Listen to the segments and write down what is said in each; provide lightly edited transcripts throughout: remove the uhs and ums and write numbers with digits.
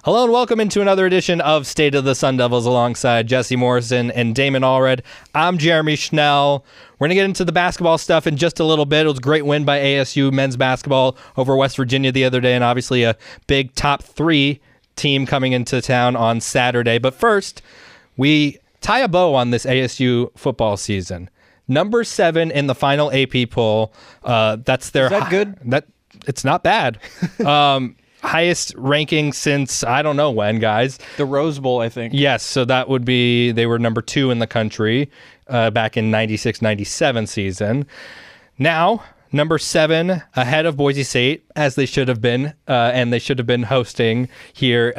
Hello and welcome into another edition of State of the Sun Devils alongside Jesse Morrison and Damon Allred. I'm Jeremy Schnell. We're going to get into the basketball stuff in just a little bit. It was a great win by ASU men's basketball over West Virginia the other day, and obviously a big top 3 team coming into town on Saturday. But first, we tie a bow on this ASU football season. Number 7 in the final AP poll. That's their. Is that good? It's not bad. Highest ranking since I don't know when, guys. The Rose Bowl, I think. Yes, so that would be, they were number 2 in the country back in 96-97 season. Now, number 7 ahead of Boise State, as they should have been, and they should have been hosting here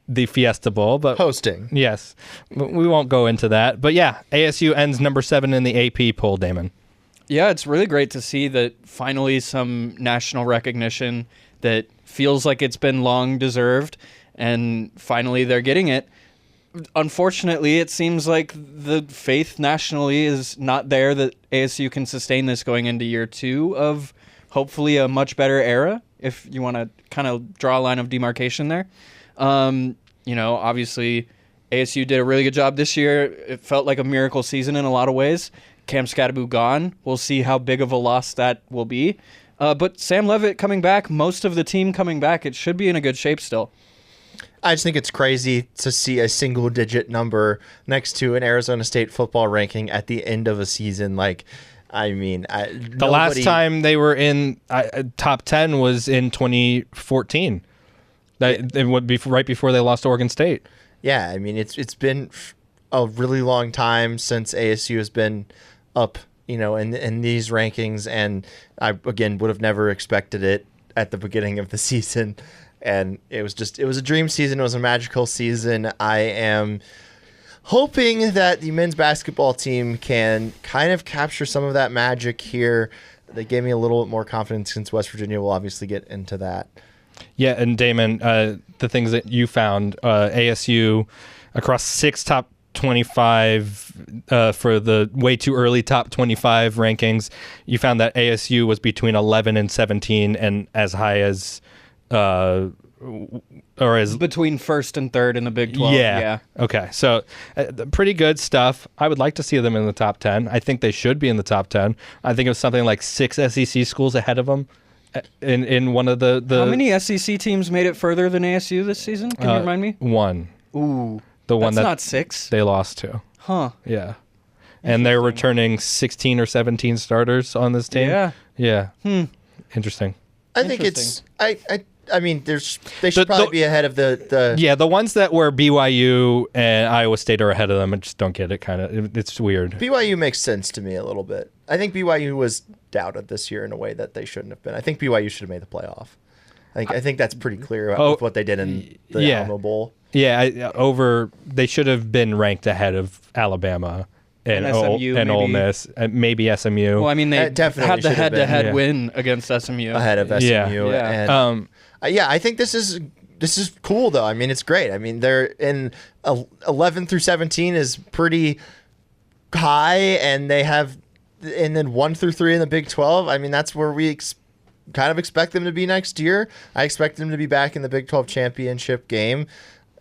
the Fiesta Bowl. But hosting. Yes, we won't go into that. But yeah, ASU ends number 7 in the AP poll, Damon. Yeah, it's really great to see that finally some national recognition that feels like it's been long deserved, and finally they're getting it. Unfortunately, it seems like the faith nationally is not there that ASU can sustain this going into year 2 of hopefully a much better era, if you want to kind of draw a line of demarcation there. Obviously, ASU did a really good job this year. It felt like a miracle season in a lot of ways. Cam Scadaboo gone. We'll see how big of a loss that will be. But Sam Leavitt coming back, most of the team coming back, it should be in a good shape still. I just think it's crazy to see a single-digit number next to an Arizona State football ranking at the end of a season. Like, I mean, last time they were in top 10 was in 2014. It would be right before they lost to Oregon State. Yeah, I mean, it's been a really long time since ASU has been up, in these rankings, and I, again, would have never expected it at the beginning of the season. And it was a dream season. It was a magical season. I am hoping that the men's basketball team can kind of capture some of that magic here. They gave me a little bit more confidence since West Virginia will obviously get into that. Yeah, and Damon, the things that you found, ASU across 6 top 25 for the way too early top 25 rankings, you found that ASU was between 11 and 17 and as high as between first and third in the Big 12. Yeah. Okay. So pretty good stuff. I would like to see them in the top 10. I think they should be in the top 10. I think it was something like 6 SEC schools ahead of them in one of the How many SEC teams made it further than ASU this season? Can you remind me? 1. Ooh. The one that's not 6. They lost to. Huh. Yeah. And they're returning 16 or 17 starters on this team. Yeah. Yeah. Interesting. I think it's I mean, they should probably be ahead of the. Yeah, the ones that were BYU and Iowa State are ahead of them. I just don't get it. It's weird. BYU makes sense to me a little bit. I think BYU was doubted this year in a way that they shouldn't have been. I think BYU should have made the playoff. I think that's pretty clear with what they did in the Alamo Bowl. Yeah, they should have been ranked ahead of Alabama and SMU, and Ole Miss, maybe SMU. Well, I mean, they definitely had the head-to-head been, win against SMU. Ahead of SMU. Yeah. And, I think this is cool, though. I mean, it's great. I mean, they're in 11 through 17 is pretty high, and then 1 through 3 in the Big 12. I mean, that's where we kind of expect them to be next year. I expect them to be back in the Big 12 championship game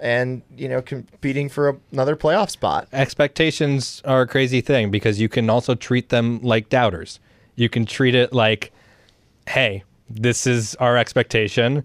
and, competing for another playoff spot. Expectations are a crazy thing because you can also treat them like doubters. You can treat it like, hey, this is our expectation.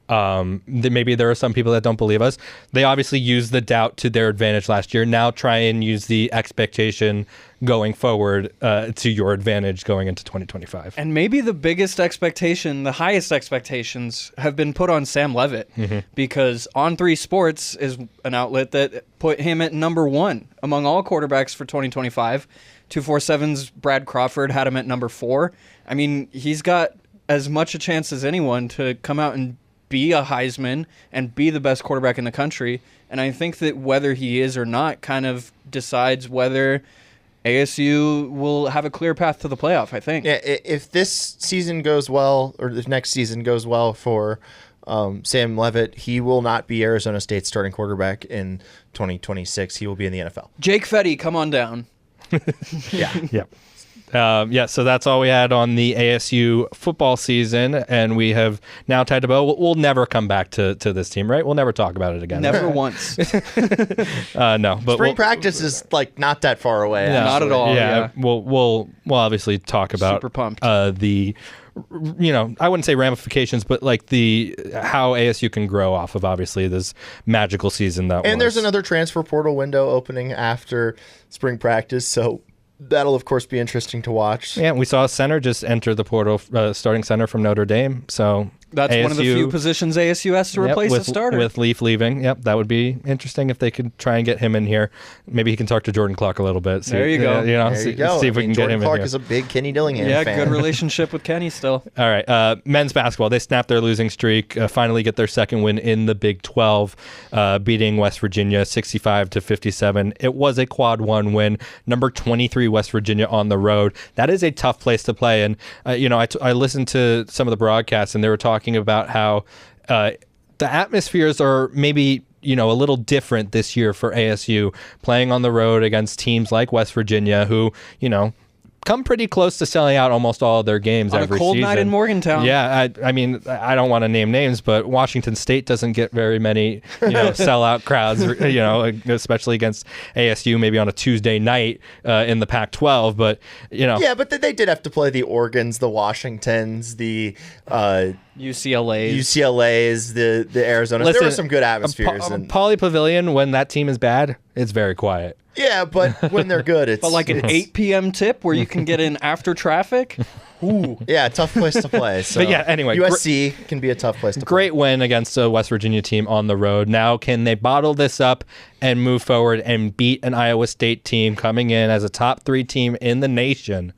Maybe there are some people that don't believe us. They obviously used the doubt to their advantage last year. Now try and use the expectation going forward to your advantage going into 2025. And maybe the biggest expectation, the highest expectations have been put on Sam Leavitt because On3 Sports is an outlet that put him at number 1 among all quarterbacks for 2025. 247's Brad Crawford had him at number 4. I mean, he's got as much a chance as anyone to come out and be a Heisman and be the best quarterback in the country. And I think that whether he is or not kind of decides whether ASU will have a clear path to the playoff, I think. Yeah, if this season goes well, or the next season goes well for Sam Leavitt, he will not be Arizona State's starting quarterback in 2026. He will be in the NFL. Jake Fetty, come on down. Yeah. So that's all we had on the ASU football season, and we have now tied a bow. We'll never come back to this team, right? We'll never talk about it again. Never once. No, but spring practice is like not that far away. Yeah, not at all. Yeah. We'll obviously talk about Super pumped. the, I wouldn't say ramifications, but like how ASU can grow off of obviously this magical season that was. And there's another transfer portal window opening after spring practice, so that'll of course be interesting to watch. Yeah, we saw a center just enter the portal, starting center from Notre Dame. So that's ASU, one of the few positions ASU has to replace with, a starter. With Leaf leaving. Yep, that would be interesting if they could try and get him in here. Maybe he can talk to Jordan Clark a little bit. There you go. See if we can get him Clark in here. is a big Kenny Dillingham fan. Good relationship with Kenny still. All right, men's basketball. They snapped their losing streak, finally get their second win in the Big 12, beating West Virginia 65-57. It was a quad one win. Number 23 West Virginia on the road. That is a tough place to play. And, I listened to some of the broadcasts, and they were talking about how the atmospheres are maybe a little different this year for ASU, playing on the road against teams like West Virginia, who come pretty close to selling out almost all of their games on every a cold season. night in Morgantown. Yeah, I mean, I don't want to name names, but Washington State doesn't get very many, sellout crowds, especially against ASU, maybe on a Tuesday night in the Pac-12. But yeah, but they did have to play the Oregons, the Washingtons, the UCLA's, the Arizona. There were some good atmospheres. Pauley Pavilion, when that team is bad, it's very quiet. Yeah, but when they're good, it's... But like an 8 p.m. tip where you can get in after traffic? Ooh. Yeah, tough place to play. So but yeah, anyway. USC can be a tough place to play. Great win against a West Virginia team on the road. Now, can they bottle this up and move forward and beat an Iowa State team coming in as a top 3 team in the nation?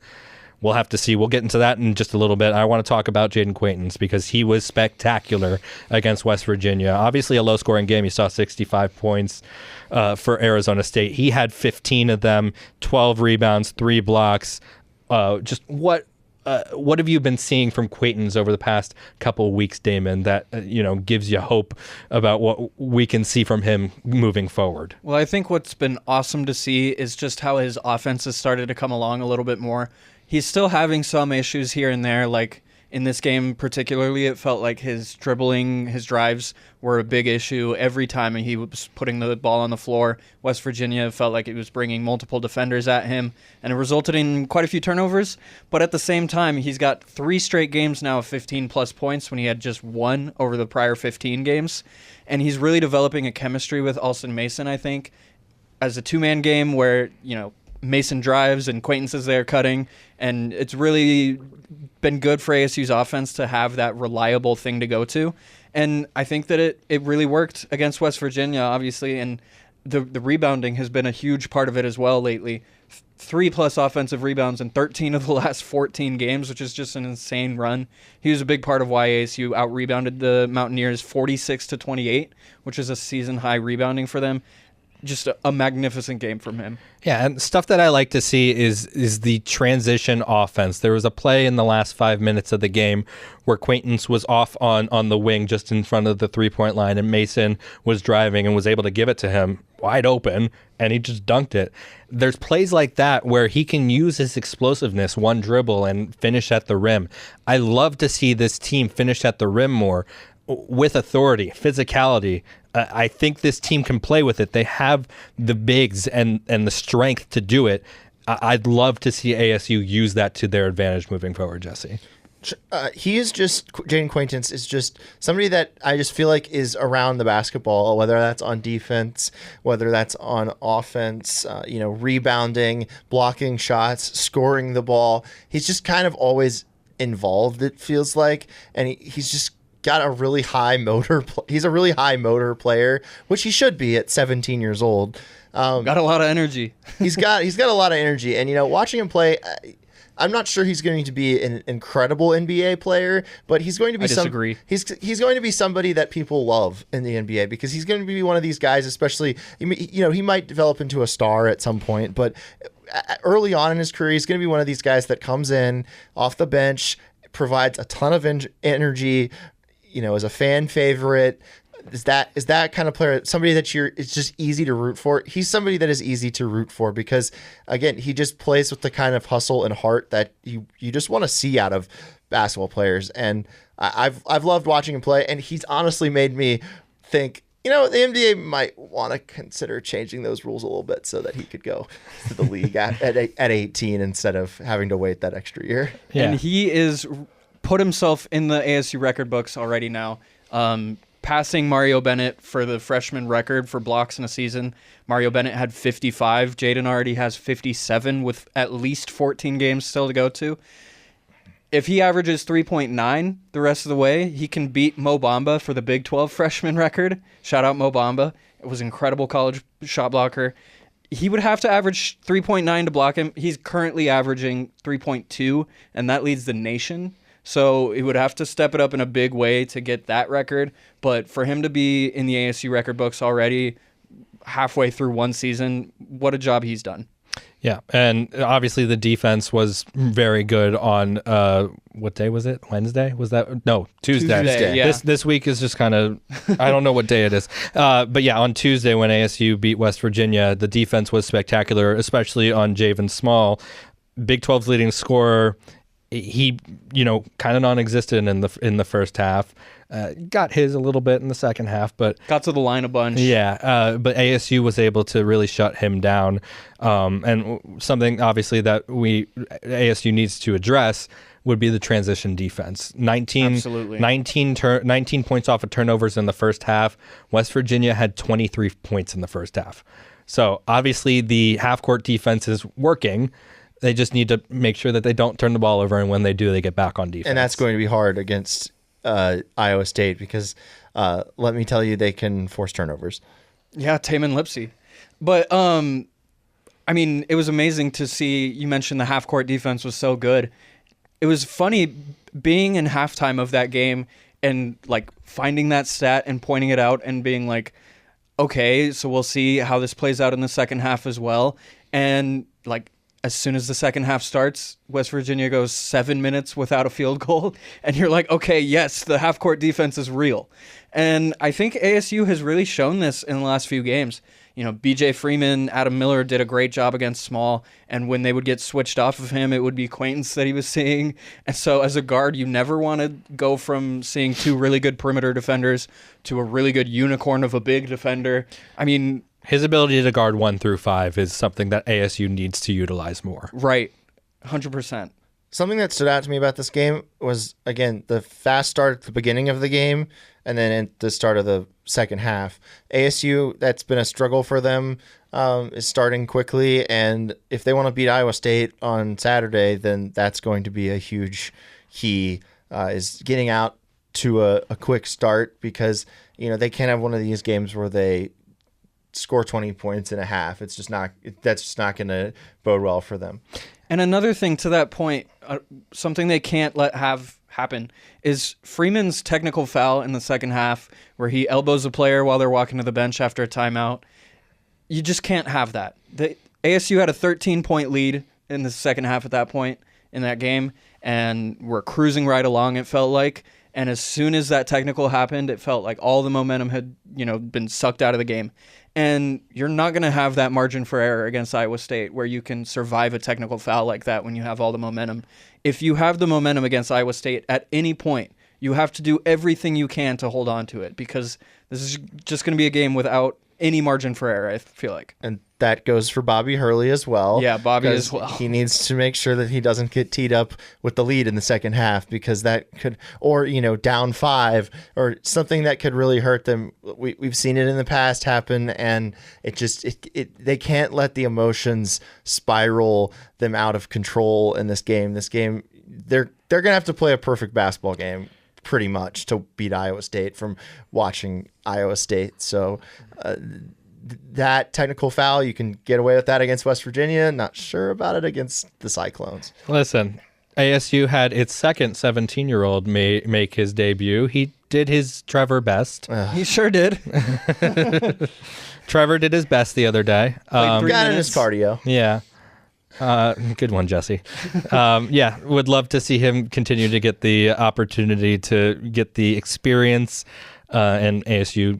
We'll have to see. We'll get into that in just a little bit. I want to talk about Jaden Quaintance because he was spectacular against West Virginia. Obviously a low-scoring game. You saw 65 points for Arizona State. He had 15 of them, 12 rebounds, 3 blocks. Just what have you been seeing from Quaintance over the past couple of weeks, Damon, that gives you hope about what we can see from him moving forward? Well, I think what's been awesome to see is just how his offense has started to come along a little bit more. He's still having some issues here and there, like in this game particularly, it felt like his dribbling, his drives were a big issue every time he was putting the ball on the floor. West Virginia felt like it was bringing multiple defenders at him, and it resulted in quite a few turnovers. But at the same time, he's got 3 straight games now of 15-plus points when he had just 1 over the prior 15 games. And he's really developing a chemistry with Alston Mason, I think, as a 2-man game where, Mason drives and Quaintance is there cutting, and it's really been good for ASU's offense to have that reliable thing to go to. And I think that it really worked against West Virginia, obviously, and the rebounding has been a huge part of it as well lately. 3+ offensive rebounds in 13 of the last 14 games, which is just an insane run. He was a big part of why ASU out-rebounded the Mountaineers 46-28, which is a season-high rebounding for them. Just a magnificent game from him. Yeah, and stuff that I like to see is the transition offense. There was a play in the last 5 minutes of the game where Quaintance was off on the wing just in front of the 3-point line, and Mason was driving and was able to give it to him wide open, and he just dunked it. There's plays like that where he can use his explosiveness, one dribble, and finish at the rim. I love to see this team finish at the rim more with authority, physicality. I think this team can play with it. They have the bigs and the strength to do it. I'd love to see ASU use that to their advantage moving forward, Jesse. Jaden Quaintance is just somebody that I just feel like is around the basketball, whether that's on defense, whether that's on offense, rebounding, blocking shots, scoring the ball. He's just kind of always involved, it feels like, and he's just got a really high motor. He's a really high motor player, which he should be at 17 years old. Got a lot of energy. he's got a lot of energy, and watching him play, I'm not sure he's going to be an incredible NBA player, but he's going to be. I disagree. He's going to be somebody that people love in the NBA because he's going to be one of these guys. Especially, he might develop into a star at some point, but early on in his career, he's going to be one of these guys that comes in off the bench, provides a ton of energy. As a fan favorite, is that kind of player somebody that it's just easy to root for? He's somebody that is easy to root for because, again, he just plays with the kind of hustle and heart that you just want to see out of basketball players. And I've loved watching him play, and he's honestly made me think, the NBA might want to consider changing those rules a little bit so that he could go to the league at 18 instead of having to wait that extra year. Yeah. And he is put himself in the ASU record books already now, passing Mario Bennett for the freshman record for blocks in a season. Mario Bennett had 55. Jaden already has 57 with at least 14 games still to go to. If he averages 3.9 the rest of the way, he can beat Mo Bamba for the Big 12 freshman record. Shout out Mo Bamba. It was an incredible college shot blocker. He would have to average 3.9 to block him. He's currently averaging 3.2, and that leads the nation. So he would have to step it up in a big way to get that record. But for him to be in the ASU record books already halfway through one season, what a job he's done. Yeah, and obviously the defense was very good on what day was it? Wednesday? Was that? No, Tuesday. Yeah. This week is just kind of, I don't know what day it is. But yeah, on Tuesday when ASU beat West Virginia, the defense was spectacular, especially on Javen Small, Big 12's leading scorer. He, kind of non-existent in the first half. Got his a little bit in the second half, but got to the line a bunch. Yeah, but ASU was able to really shut him down. And something obviously that ASU needs to address would be the transition defense. 19 points off of turnovers in the first half. West Virginia had 23 points in the first half. So obviously the half-court defense is working. They just need to make sure that they don't turn the ball over, and when they do, they get back on defense. And that's going to be hard against Iowa State because let me tell you, they can force turnovers. Yeah, Taman Lipsey. But, it was amazing to see. You mentioned the half-court defense was so good. It was funny being in halftime of that game and, finding that stat and pointing it out and being like, okay, so we'll see how this plays out in the second half as well. And, as soon as the second half starts, West Virginia goes 7 minutes without a field goal. And you're like, okay, yes, the half-court defense is real. And I think ASU has really shown this in the last few games. BJ Freeman, Adam Miller did a great job against Small. And when they would get switched off of him, it would be Quaintance that he was seeing. And so as a guard, you never want to go from seeing two really good perimeter defenders to a really good unicorn of a big defender. His ability to guard 1 through 5 is something that ASU needs to utilize more. Right. 100%. Something that stood out to me about this game was, again, the fast start at the beginning of the game and then at the start of the second half. ASU, that's been a struggle for them, is starting quickly. And if they want to beat Iowa State on Saturday, then that's going to be a huge key, is getting out to a quick start because, they can't have one of these games where they score 20 points in a half. That's just not going to bode well for them. And another thing to that point, something they can't let have happen is Freeman's technical foul in the second half where he elbows a player while they're walking to the bench after a timeout. You just can't have that. The ASU had a 13-point lead in the second half at that point in that game, and we're cruising right along, it felt like. And as soon as that technical happened, it felt like all the momentum had, been sucked out of the game. And you're not going to have that margin for error against Iowa State where you can survive a technical foul like that when you have all the momentum. If you have the momentum against Iowa State at any point, you have to do everything you can to hold on to it because this is just going to be a game without any margin for error, I feel like. And that goes for Bobby Hurley as well. Yeah, Bobby as well. He needs to make sure that he doesn't get teed up with the lead in the second half because that could, or, down 5 or something that could really hurt them. We've seen it in the past happen, and they can't let the emotions spiral them out of control in this game. This game, they're going to have to play a perfect basketball game pretty much to beat Iowa State from watching Iowa State. So that technical foul, you can get away with that against West Virginia. Not sure about it against the Cyclones. Listen, ASU had its second 17-year-old make his debut. He did his Trevor best. He sure did. Trevor did his best the other day. Got in his cardio. Yeah. Good one, Jesse. Would love to see him continue to get the opportunity to get the experience and ASU,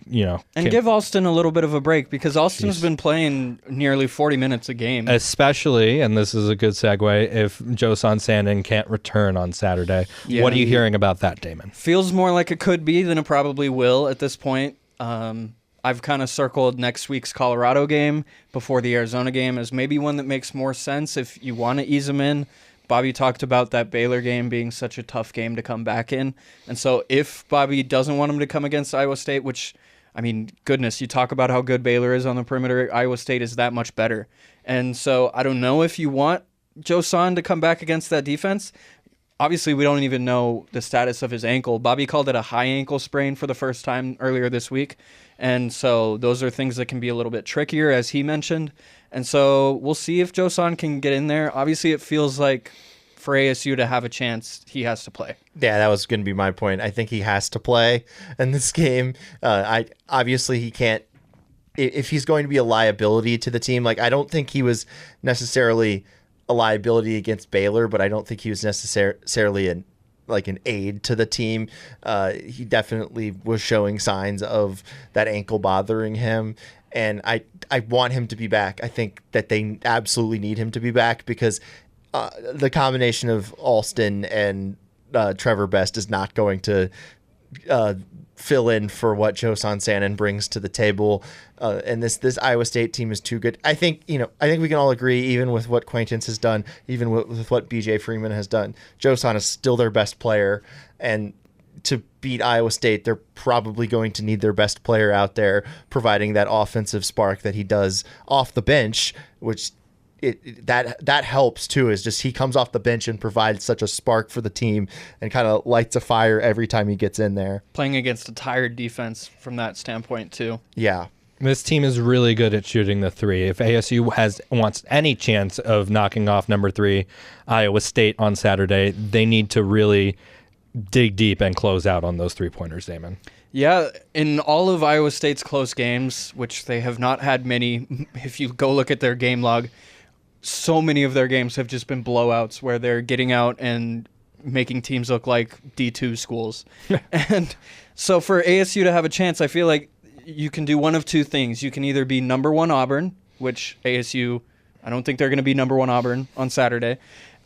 And give Alston a little bit of a break, because Alston's been playing nearly 40 minutes a game. Especially, and this is a good segue, if Josan Sandin can't return on Saturday. Yeah. What are you hearing about that, Damon? Feels more like it could be than it probably will at this point. I've kind of circled next week's Colorado game before the Arizona game as maybe one that makes more sense if you want to ease him in. Bobby talked about that Baylor game being such a tough game to come back in. And so if Bobby doesn't want him to come against Iowa State, which, I mean, goodness, you talk about how good Baylor is on the perimeter, Iowa State is that much better. And so I don't know if you want Josan to come back against that defense. Obviously, we don't even know the status of his ankle. Bobby called it a high ankle sprain for the first time earlier this week. And so those are things that can be a little bit trickier, as he mentioned. And so we'll see if Josan can get in there. Obviously, it feels like for ASU to have a chance, he has to play. Yeah, that was going to be my point. I think he has to play in this game. Obviously he can't. If he's going to be a liability to the team, like I don't think he was necessarily a liability against Baylor, but I don't think he was necessarily an aid to the team. He definitely was showing signs of that ankle bothering him. And I want him to be back. I think that they absolutely need him to be back because the combination of Alston and Trevor Best is not going to fill in for what Josan Sandin brings to the table. And this Iowa State team is too good. I think we can all agree, even with what Quaintance has done, even with what BJ Freeman has done, Josan is still their best player. And to beat Iowa State, they're probably going to need their best player out there providing that offensive spark that he does off the bench, which that helps too, is just he comes off the bench and provides such a spark for the team and kind of lights a fire every time he gets in there. Playing against a tired defense from that standpoint too. Yeah. This team is really good at shooting the three. If ASU wants any chance of knocking off number 3 Iowa State on Saturday, they need to really dig deep and close out on those 3-pointers, Damon. Yeah, in all of Iowa State's close games, which they have not had many, if you go look at their game log, so many of their games have just been blowouts where they're getting out and making teams look like D2 schools. And so for ASU to have a chance, I feel like you can do one of two things. You can either be number 1 Auburn, which ASU, I don't think they're going to be number 1 Auburn on Saturday,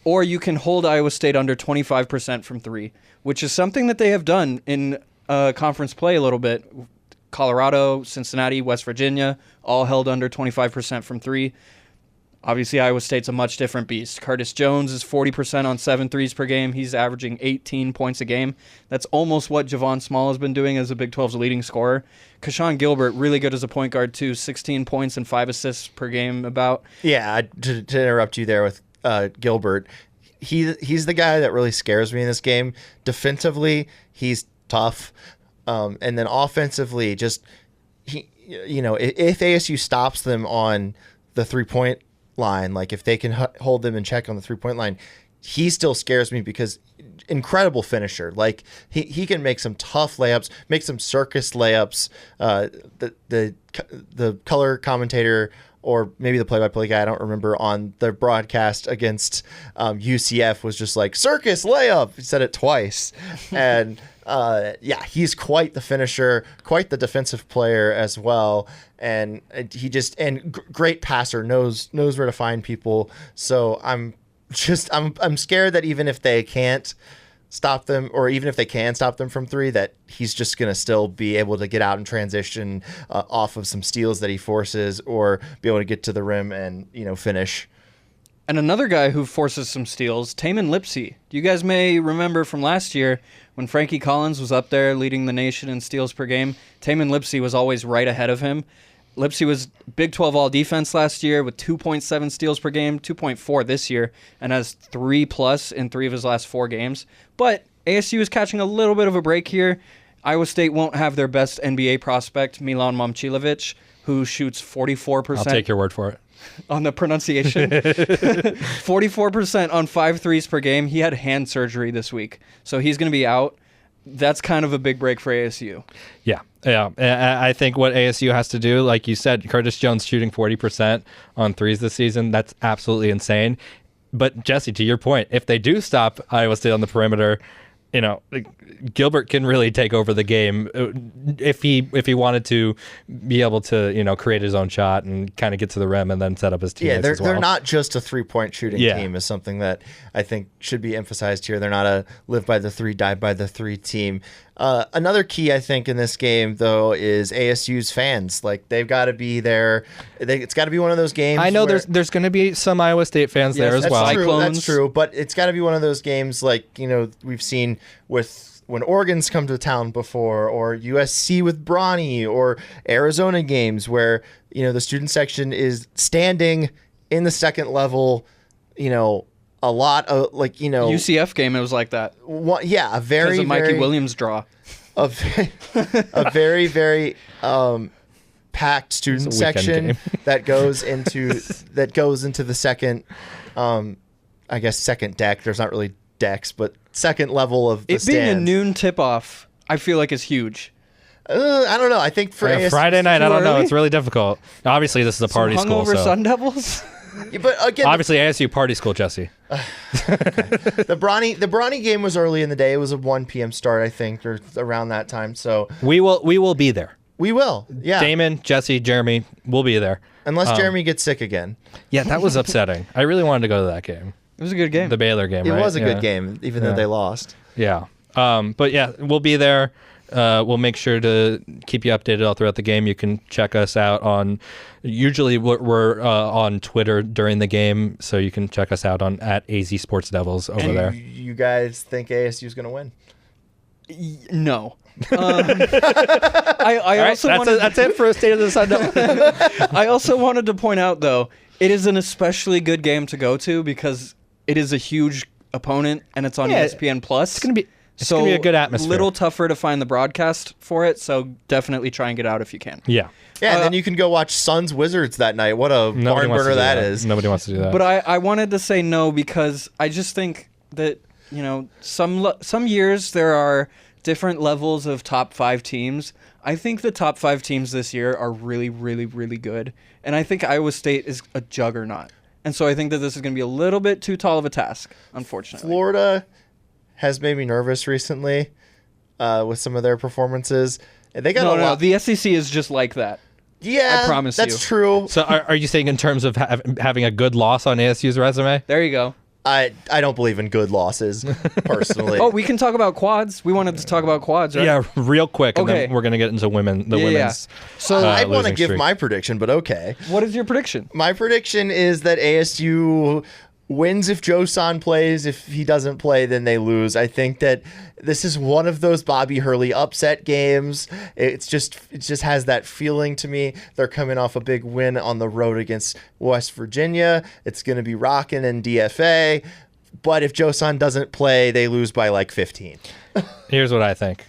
or you can hold Iowa State under 25% from 3, which is something that they have done in conference play a little bit. Colorado, Cincinnati, West Virginia, all held under 25% from 3. Obviously, Iowa State's a much different beast. Curtis Jones is 40% on 7 threes per game. He's averaging 18 points a game. That's almost what Javon Small has been doing as a Big 12's leading scorer. Kashawn Gilbert, really good as a point guard, too. 16 points and 5 assists per game about. Yeah, to interrupt you there with Gilbert, he's the guy that really scares me in this game. Defensively, he's tough. And then offensively, just, if ASU stops them on the 3-point line, like if they can hold them in check on the 3-point line, he still scares me because incredible finisher. Like he can make some tough layups, make some circus layups. The color commentator, or maybe the play-by-play guy, I don't remember, on the broadcast against UCF was just like, circus layup. He said it twice. And he's quite the finisher, quite the defensive player as well. And great passer, knows where to find people. So I'm scared that even if they can't stop them, or even if they can stop them from 3, that he's just going to still be able to get out and transition off of some steals that he forces, or be able to get to the rim and, finish. And another guy who forces some steals, Tamin Lipsey. You guys may remember from last year when Frankie Collins was up there leading the nation in steals per game. Tamin Lipsey was always right ahead of him. Lipsey was Big 12 all-defense last year with 2.7 steals per game, 2.4 this year, and has 3+ in 3 of his last 4 games. But ASU is catching a little bit of a break here. Iowa State won't have their best NBA prospect, Milan Momcilovic, who shoots 44%. I'll take your word for it. On the pronunciation. 44% on 5 threes per game. He had hand surgery this week, so he's going to be out. That's kind of a big break for ASU. Yeah. I think what ASU has to do, like you said, Curtis Jones shooting 40% on 3s this season, that's absolutely insane. But Jesse, to your point, if they do stop Iowa State on the perimeter, Gilbert can really take over the game if he wanted to be able to, create his own shot and kind of get to the rim and then set up his teammates as well. They're not just a 3-point shooting team is something that I think should be emphasized here. They're not a live by the 3, die by the 3 team. Another key, I think, in this game, though, is ASU's fans. Like, they've got to be there. It's got to be one of those games. I know there's going to be some Iowa State fans there as well. That's true. But it's got to be one of those games like, we've seen with when Oregon's come to town before, or USC with Bronny, or Arizona games where, the student section is standing in the second level, a lot of UCF game, it was like that. A very because of Mikey Williams draw. A very very packed student section that goes into the second, I guess second deck. There's not really decks, but second level of the it being stands. a noon tip off, I feel like is huge. I don't know. I think for Friday night, I don't know. It's really difficult. Obviously, this is a party Some school. Hungover So. Sun Devils. But again, obviously ASU party school, Jesse. The Bronny game was early in the day. It was a 1 p.m. start, I think, or around that time. So we will be there. We will. Yeah. Damon, Jesse, Jeremy, we'll be there. Unless Jeremy gets sick again. Yeah, that was upsetting. I really wanted to go to that game. It was a good game. The Baylor game, It right? was a good game, even though they lost. Yeah. But yeah, we'll be there. We'll make sure to keep you updated all throughout the game. You can check us out on, usually we're on Twitter during the game, so you can check us out on @AZ Sports Devils over there. You guys think ASU is going to win? No. I also that's it for a State of the Sun Devils. I also wanted to point out, though, it is an especially good game to go to because it is a huge opponent and it's on ESPN Plus. It's gonna be a good atmosphere. A little tougher to find the broadcast for it, so definitely try and get out if you can. Yeah. Yeah, and then you can go watch Suns Wizards that night. What a barn burner that is. Nobody wants to do that. But I wanted to say no because I just think that, some years there are different levels of top 5 teams. I think the top 5 teams this year are really, really, really good. And I think Iowa State is a juggernaut. And so I think that this is going to be a little bit too tall of a task, unfortunately. Florida has made me nervous recently with some of their performances. They got a lot. The SEC is just like that. Yeah, I promise that's true. So are you saying in terms of having a good loss on ASU's resume? There you go. I don't believe in good losses, personally. Oh, we can talk about quads. We wanted to talk about quads, right? Yeah, real quick, and Okay. then we're going to get into women's. So I want to losing give streak. my prediction, but okay. What is your prediction? My prediction is that ASU wins if Josan plays. If he doesn't play, then they lose. I think that this is one of those Bobby Hurley upset games. It just has that feeling to me. They're coming off a big win on the road against West Virginia. It's going to be rocking in DFA. But if Josan doesn't play, they lose by like 15. Here's what I think.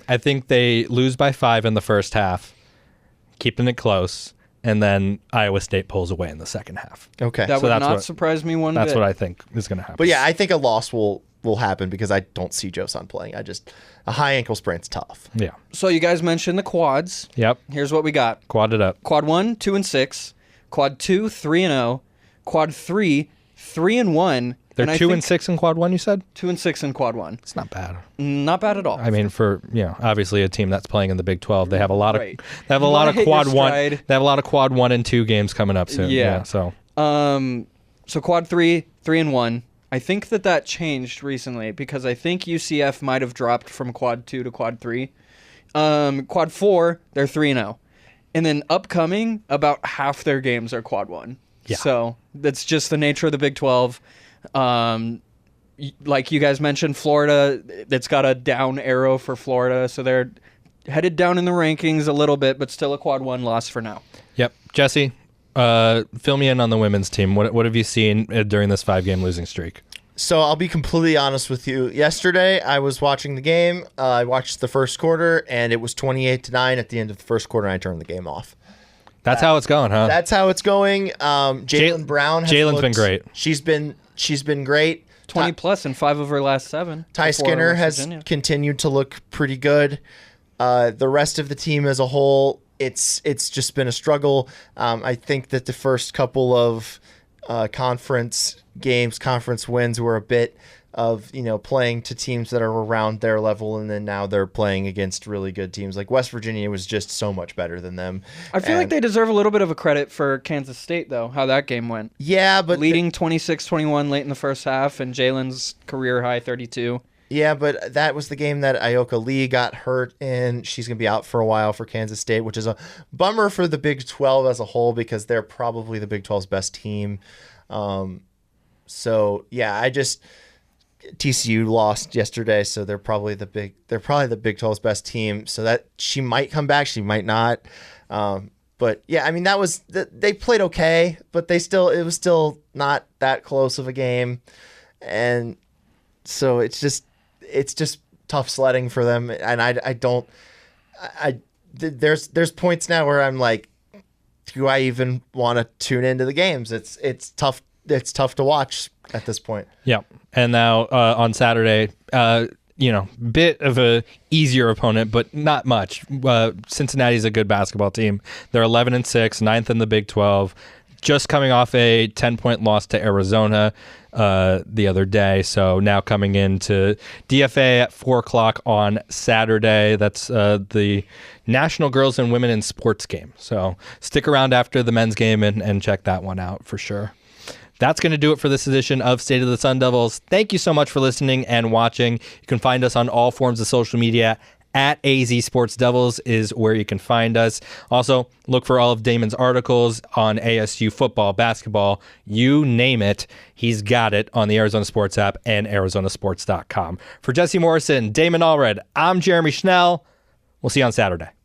I think they lose by 5 in the first half, keeping it close, and then Iowa State pulls away in the second half. Okay. That So would that's not what- surprise me one That's bit. what I think is going to happen. But yeah, I think a loss will happen because I don't see Josan playing. A high ankle sprain's tough. Yeah. So you guys mentioned the quads. Yep. Here's what we got. Quad it up. Quad 1, 2-6. Quad 2, 3-0. Quad 3, 3-1. They're and 2 I and think 6 in quad 1, you said? 2-6 in quad 1. It's not bad. Not bad at all. I mean, for obviously a team that's playing in the Big 12, they have a lot of Right. they have a You lot wanna of hit quad your 1. stride. They have a lot of quad 1 and 2 games coming up soon. Yeah. So So quad 3, 3-1. I think that changed recently because I think UCF might have dropped from quad 2 to quad 3. Quad 4, they're 3-0. And then upcoming, about half their games are quad 1. Yeah. So that's just the nature of the Big 12. Like you guys mentioned, Florida, it's got a down arrow for Florida. So they're headed down in the rankings a little bit, but still a quad 1 loss for now. Yep. Jesse, fill me in on the women's team. What have you seen during this 5-game losing streak? So I'll be completely honest with you. Yesterday, I was watching the game. I watched the first quarter, and it was 28-9 at the end of the first quarter, and I turned the game off. That's how it's going, huh? That's how it's going. Jalen Brown has Jalen's been great. She's been great. 20 plus in 5 of her last 7. Ty before Skinner West has Virginia. continued to look pretty good. The rest of the team as a whole, it's just been a struggle. I think that the first couple of conference wins were a bit playing to teams that are around their level, and then now they're playing against really good teams. Like West Virginia was just so much better than them. I feel like they deserve a little bit of a credit for Kansas State, though, how that game went. Yeah, but leading 26-21 late in the first half, and Jalen's career high 32. Yeah, but that was the game that Ioka Lee got hurt in. She's going to be out for a while for Kansas State, which is a bummer for the Big 12 as a whole because they're probably the Big 12's best team. So, yeah, TCU lost yesterday, so they're probably the Big 12's best team. So that she might come back, she might not. But yeah, I mean they played okay, but it was still not that close of a game, and so it's just tough sledding for them. And there's points now where I'm like, do I even want to tune into the games? It's tough. It's tough to watch at this point. Yeah. And now on Saturday, bit of a easier opponent, but not much. Cincinnati's a good basketball team. They're 11-6, ninth in the Big 12, just coming off a 10-point loss to Arizona the other day. So now coming into DFA at 4:00 on Saturday. That's the National Girls and Women in Sports game. So stick around after the men's game and check that one out for sure. That's going to do it for this edition of State of the Sun Devils. Thank you so much for listening and watching. You can find us on all forms of social media. At AZ Sports Devils is where you can find us. Also, look for all of Damon's articles on ASU football, basketball, you name it. He's got it on the Arizona Sports app and arizonasports.com. For Jesse Morrison, Damon Allred, I'm Jeremy Schnell. We'll see you on Saturday.